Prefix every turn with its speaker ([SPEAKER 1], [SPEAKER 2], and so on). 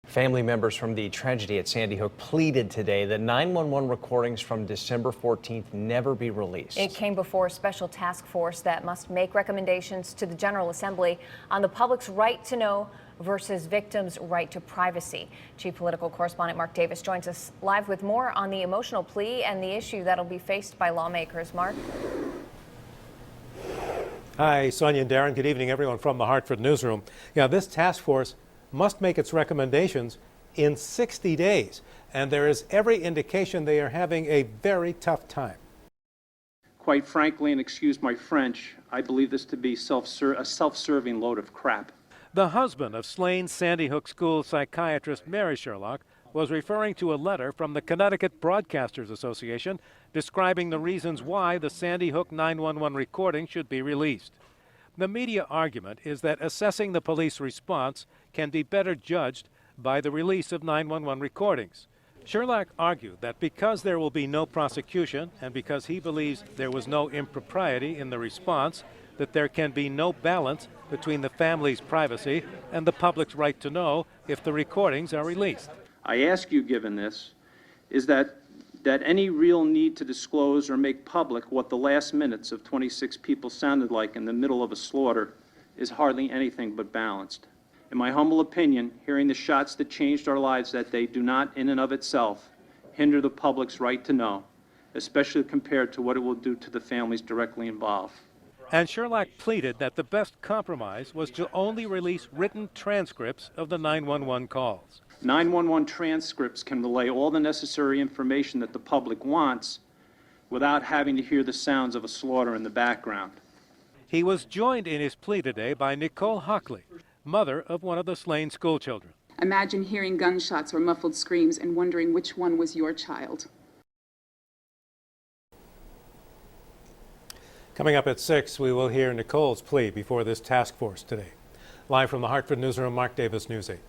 [SPEAKER 1] Family members from the tragedy at Sandy Hook pleaded today that 911 recordings from December 14th never be released.
[SPEAKER 2] It came before a special task force that must make recommendations to the General Assembly on the public's right to know versus victims' right to privacy. Chief Political Correspondent Mark Davis joins us live with more on the emotional plea and the issue that'll be faced by lawmakers. Mark?
[SPEAKER 3] Hi, Sonia and Darren. Good evening, everyone from the Hartford newsroom. Yeah, this task force must make its recommendations in 60 days, and there is every indication they are having a very tough time.
[SPEAKER 4] Quite frankly, and excuse my French, I believe this to be a self-serving load of crap.
[SPEAKER 3] The husband of slain Sandy Hook School psychiatrist Mary Sherlock was referring to a letter from the Connecticut Broadcasters Association describing the reasons why the Sandy Hook 911 recording should be released. The media argument is that assessing the police response can be better judged by the release of 911 recordings. Sherlock argued that because there will be no prosecution and because he believes there was no impropriety in the response, that there can be no balance between the family's privacy and the public's right to know if the recordings are released.
[SPEAKER 4] I ask you, given this, is that any real need to disclose or make public what the last minutes of 26 people sounded like in the middle of a slaughter is hardly anything but balanced. In my humble opinion, hearing the shots that changed our lives that day do not, in and of itself, hinder the public's right to know, especially compared to what it will do to the families directly involved.
[SPEAKER 3] And Sherlock pleaded that the best compromise was to only release written transcripts of the 911 calls.
[SPEAKER 4] 911 transcripts can relay all the necessary information that the public wants without having to hear the sounds of a slaughter in the background.
[SPEAKER 3] He was joined in his plea today by Nicole Hockley, mother of one of the slain schoolchildren.
[SPEAKER 5] Imagine hearing gunshots or muffled screams and wondering which one was your child.
[SPEAKER 3] Coming up at 6, we will hear Nicole's plea before this task force today. Live from the Hartford newsroom, Mark Davis, News 8.